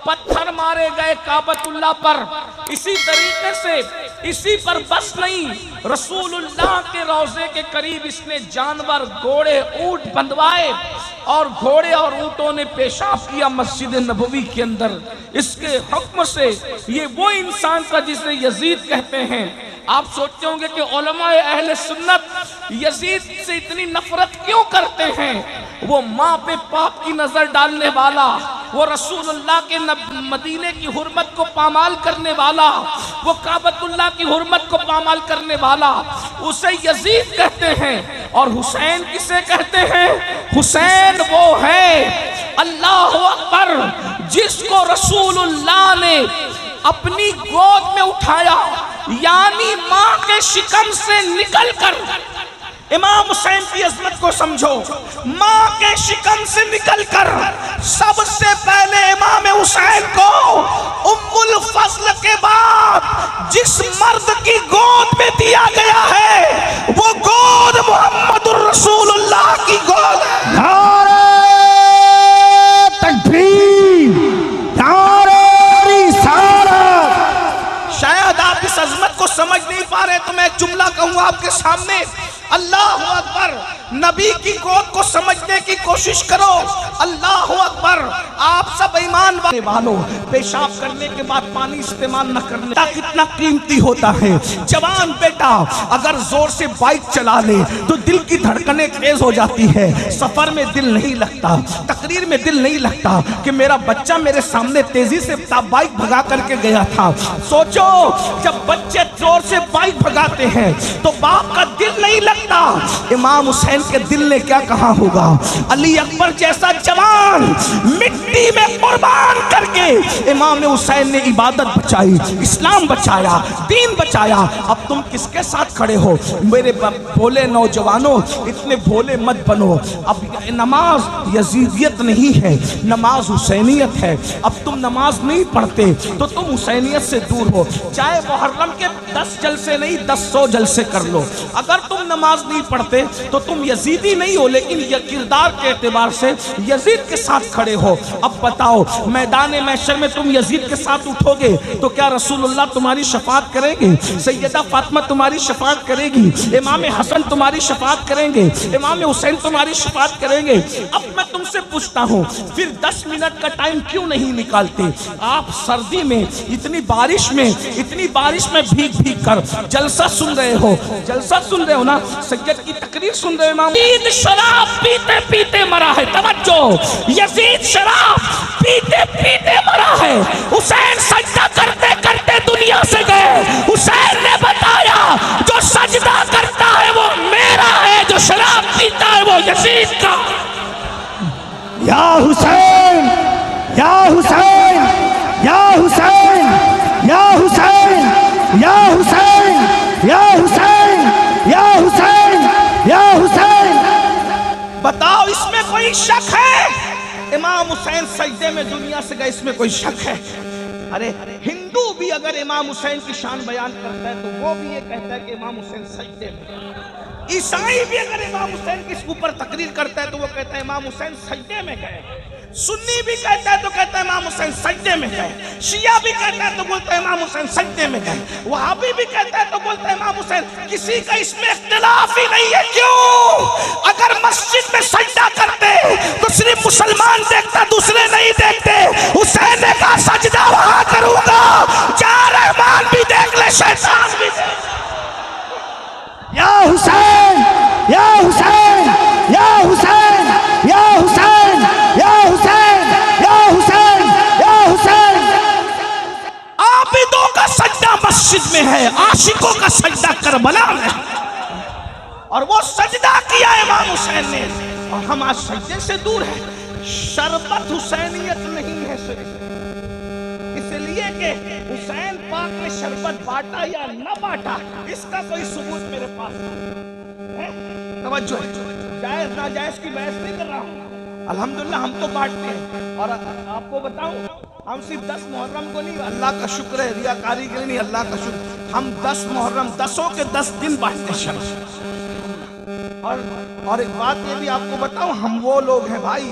پتھر مارے گئے کعبۃ اللہ پر۔ اسی طریقے سے اسی پر بس نہیں، رسول اللہ کے روضے کے قریب اس نے جانور، گھوڑے، اونٹ بندھوائے اور گھوڑے اور اونٹوں نے پیشاب کیا مسجد نبوی کے اندر۔ اس کے حکم سے یہ وہ انسان تھا جسے یزید کہتے ہیں۔ آپ سوچتے ہوں گے کہ علماء اہل سنت یزید سے اتنی نفرت کیوں کرتے ہیں؟ وہ ماں پہ پاپ کی نظر ڈالنے والا، وہ رسول اللہ کے مدینے کی حرمت کو پامال کرنے والا، وہ کعبۃ اللہ کی حرمت کو پامال کرنے والا، اسے یزید کہتے ہیں۔ اور حسین کسے کہتے ہیں؟ حسین وہ ہے، اللہ اکبر، جس کو رسول اللہ نے اپنی گود میں اٹھایا، یعنی ماں کے شکم سے نکل کر۔ امام حسین کی عظمت کو سمجھو، ماں کے شکم سے نکل کر سب سے پہلے امام حسین کو ام الفضل کے بعد جس مرد کی گود میں دیا گیا ہے وہ گود محمد الرسول اللہ کی گود ہے۔ نعرہ تکبیر، نعرہ رسالت۔ شاید آپ اس عظمت کو سمجھ نہیں پا رہے تو میں ایک جملہ کہوں آپ کے سامنے، اللہ اکبر۔ نبی کی گود کو سمجھنے کی کوشش کرو، اللہ اکبر۔ آپ سب ایمان والوں، پیشاب کرنے کے بعد پانی استعمال نہ کرنے کتنا قیمتی ہوتا ہے۔ جوان بیٹا اگر زور سے بائک چلا لے تو دل کی دھڑکنیں تیز ہو جاتی ہے، سفر میں دل نہیں لگتا، تقریر میں دل نہیں لگتا کہ میرا بچہ میرے سامنے تیزی سے بائک بھگا کر کے گیا تھا۔ سوچو جب بچے زور سے بائک بھگاتے ہیں تو باپ کا دل نہیں لگتا۔ امام حسین کے دل نے کیا کہا ہوگا؟ علی اکبر جیسا جوان مٹی میں قربان کر کے امام حسین نے عبادت بچائی، اسلام بچایا، دین بچایا۔ اب تم کس کے ساتھ کھڑے ہو؟ میرے بھولے نوجوانوں، اتنے بھولے مت بنو۔ اب نماز یزیدیت نہیں ہے، نماز حسینیت ہے۔ اب تم نماز نہیں پڑھتے تو تم حسینیت سے دور ہو، چاہے محرم کے 10 جلسے نہیں 100 جلسے کر لو۔ اگر تم نماز نہیں پڑھتے تو تم یزیدی نہیں ہو، لیکن یہ کردار کے اعتبار سے یزید کے ساتھ کھڑے ہو۔ اب بتاؤ میدان محشر میں تم یزید کے ساتھ اٹھو گے تو کیا رسول اللہ تمہاری شفاعت کریں گے؟ سیدہ فاطمہ تمہاری شفاعت کرے گی؟ امام حسن تمہاری شفاعت کریں گے؟ امام حسین تمہاری شفاعت کریں گے؟ اب میں تم سے پوچھتا ہوں پھر 10 منٹ کا ٹائم کیوں نہیں نکالتے؟ آپ سردی میں اتنی بارش میں بھیگ بھیگ کر جلسہ سن رہے ہو، جلسہ سن رہے ہو نا، سید کی تقریر سن رہے ہو۔ امام یزید شراب پیتے پیتے مرا ہے، توجہ، یزید شراب پیتے پیتے مرا ہے۔ حسین سجدہ کرتے کرتے دنیا سے گئے۔ حسین نے بتایا جو سجدہ کرتا ہے وہ میرا ہے، جو شراب پیتا ہے وہ یزید کا۔ یا حسین، یا حسین، یا حسین، یا حسین، یا حسین، یا حسین، یا حسین، یا حسین۔ بتاؤ اس میں کوئی شک ہے؟ امام حسین سجدے میں دنیا سے گئے، اس میں کوئی شک ہے؟ ارے ہندو بھی اگر امام حسین کی شان بیان کرتا ہے تو وہ بھی یہ کہتا ہے کہ امام حسین سجدے میں۔ عیسائی بھی اگر امام حسین کی اوپر تقریر کرتا ہے تو وہ کہتا ہے امام حسین سجدے میں گئے۔ سنی بھی کہتا ہے تو کہتا ہے امام حسین سجدے میں گئے۔ شیعہ بھی کہتا ہے تو بولتا ہے امام حسین سجدے میں گئے۔ وہابی بھی کہتا ہے تو بولتا ہے امام حسین۔ کسی کا اس میں اختلاف ہی نہیں ہے۔ کیوں؟ اگر مسجد میں سجدہ کرتے تو صرف مسلمان دیکھتا، دوسرے نہیں دیکھتے۔ حسین نے کہا سجدہ وہاں کروں گا جہاں رحمان بھی دیکھ لے، شیطان بھی دیکھ لے۔ یا حسین، یا حسین، یا حسین، یا حسین، یا حسین، یا حسین، یا حسین۔ عابدوں کا سجدہ مسجد میں ہے، عاشقوں کا سجدہ کربلا میں ہے، اور وہ سجدہ کیا امام حسین نے، اور ہم آج سجدے سے دور ہیں۔ شربت حسینیت نہیں ہے صرف اس لیے کہ حسین پاک نے شربت بانٹا یا نہ بانٹا، اس کا کوئی ثبوت میرے پاس ہے؟ توجہ، جائز ناجائز کی بحث نہیں کر رہا ہوں، الحمدللہ ہم تو بانٹتے ہیں۔ اور آپ کو بتاؤں ہم صرف 10 محرم کو نہیں، اللہ کا شکر ہے، ریاکاری کے لیے نہیں، اللہ کا شکر، ہم 10 محرم 10 کے 10 دن بانٹتے ہیں شربت۔ اور ایک بات یہ بھی آپ کو بتاؤں، ہم وہ لوگ ہیں بھائی،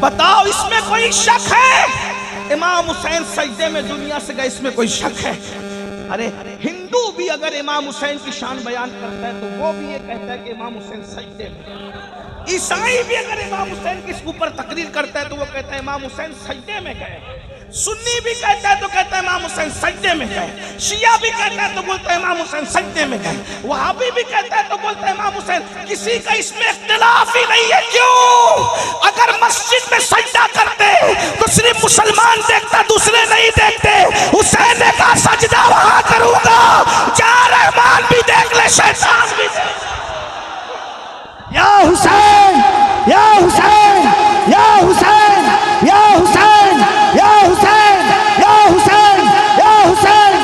بتاؤ اس میں کوئی شک ہے؟ امام حسین سجدے میں دنیا سے گئے، اس میں کوئی شک ہے؟ ارے ہندو بھی اگر امام حسین کی شان بیان کرتا ہے تو وہ بھی یہ کہتا ہے کہ امام حسین سجدے میں. عیسائی بھی اگر امام حسین کی اوپر تقریر کرتا ہے تو وہ کہتا ہے امام حسین سجدے میں گئے. سنی بھی کہتا ہے تو کہتا ہے امام حسین سجدے میں گئے. شیعہ بھی کہتا ہے تو بولتا ہے امام حسین سجدے میں گئے. وہابی بھی کہتا ہے تو بولتا ہے امام حسین. کسی کا اس میں اختلاف ہی نہیں ہے. کیوں؟ اگر مسجد میں سجدہ کرتے تو صرف مسلمان دیکھتا، دوسرے نہیں دیکھتے. حسین نے کہا سجدہ وہاں کروں گا جہاں رحمان بھی دیکھ لے، شیطان بھی دیکھ لے. یا حسین یا حسین یا حسین یا حسین یا حسین یا حسین یا حسین.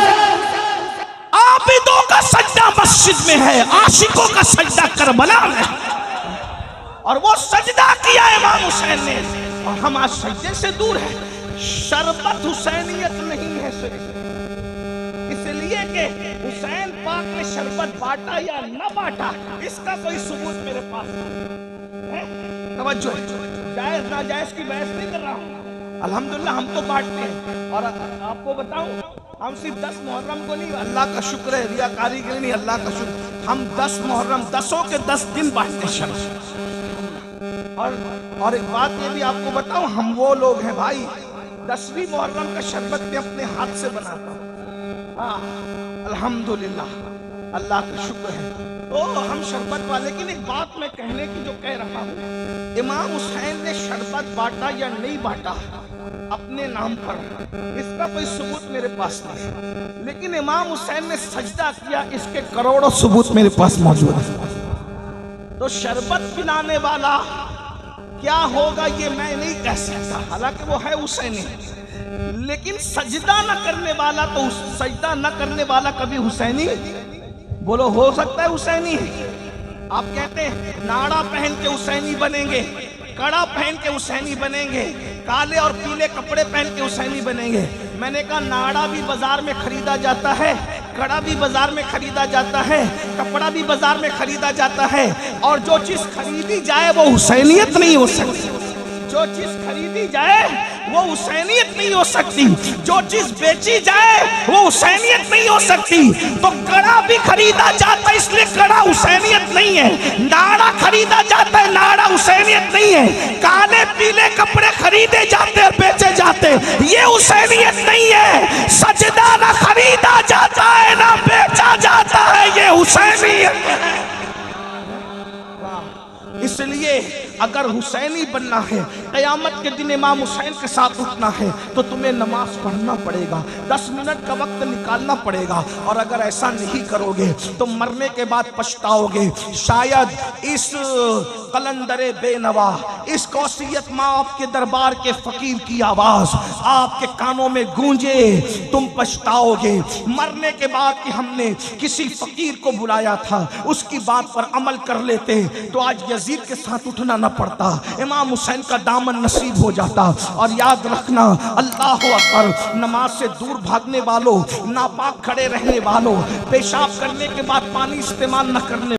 عابدوں کا سجدہ مسجد میں ہے، عاشقوں کا سجدہ کربلا میں ہے. اور وہ سجدہ کیا امام حسین نے، اور ہم آج سجدے سے دور ہیں. شربت حسینیت نہیں ہے صرف اس لیے کہ حسین پاک نے شربت بانٹا یا نہ بانٹا، اس کا کوئی ثبوت میرے پاس ہے. توجہ، جائز ناجائز کی بحث نہیں کر رہا ہوں. الحمدللہ ہم تو بانٹتے ہیں. اور آپ کو بتاؤں، ہم صرف 10 محرم کو نہیں، اللہ کا شکر ہے، ریاکاری کے لیے نہیں، اللہ کا شکر، ہم 10 محرم 10 کے 10 دن بانٹتے ہیں شربت. اور ایک بات یہ بھی آپ کو بتاؤں، ہم وہ لوگ ہیں بھائی 10ویں محرم کا شربت میں اپنے ہاتھ سے بناتا ہوں. الحمدللہ اللہ کا شکر ہے. تو ہم شربت والے. لیکن ایک بات میں کہنے کی جو کہہ رہا ہوں، امام حسین نے شربت بانٹا یا نہیں بانٹا اپنے نام پر، اس کا کوئی ثبوت میرے پاس نہیں ہے. لیکن امام حسین نے سجدہ کیا، اس کے کروڑوں ثبوت میرے پاس موجود ہے. تو شربت پلانے والا کیا ہوگا یہ میں نہیں کہہ سکتا، حالانکہ وہ ہے حسینی. لیکن سجدہ نہ کرنے والا، تو سجدہ نہ کرنے والا کبھی حسینی بولو ہو سکتا ہے حسینی؟ آپ کہتے ہیں ناڑا پہن کے حسینی بنیں گے، کڑا پہن کے حسینی بنیں گے، کالے اور پیلے کپڑے پہن کے حسینی بنیں گے. میں نے کہا ناڑا بھی بازار میں خریدا جاتا ہے، کڑا بھی بازار میں خریدا جاتا ہے، کپڑا بھی بازار میں خریدا جاتا ہے، اور جو چیز خریدی جائے وہ حسینیت نہیں ہو سکتی. جو چیز خریدی جائے وہ حسینیت نہیں ہو سکتی. جو چیز بیچی جائے وہ حسینیت نہیں ہو سکتی. تو کڑا بھی خریدا جاتا ہے، اس لیے کڑا حسینیت نہیں ہے. ناڑا خریدا جاتا ہے، ناڑا حسینیت نہیں ہے. کالے پیلے کپڑے خریدے جاتے اور بیچے جاتے، یہ حسینیت نہیں ہے. سجدہ نہ خریدا جاتا ہے نہ بیچا جاتا ہے، یہ حسینیت ہے. اس لیے اگر حسینی بننا ہے، قیامت کے دن امام حسین کے ساتھ اٹھنا ہے، تو تمہیں نماز پڑھنا پڑے گا، 10 منٹ کا وقت نکالنا پڑے گا. اور اگر ایسا نہیں کرو گے تو مرنے کے بعد پچھتاؤ گے. شاید اس قلندر بے نوا، اس قوسیت مآب کے دربار کے فقیر کی آواز آپ کے کانوں میں گونجے، تم پچھتاؤ گے. مرنے کے بعد کہ ہم نے کسی فقیر کو بلایا تھا، اس کی بات پر عمل کر لیتے تو آج یزید کے ساتھ اٹھنا نہ پڑتا، امام حسین کا دامن نصیب ہو جاتا. اور یاد رکھنا، اللہ اکبر، نماز سے دور بھاگنے والوں، ناپاک کھڑے رہنے والوں، پیشاب کرنے کے بعد پانی استعمال نہ کرنے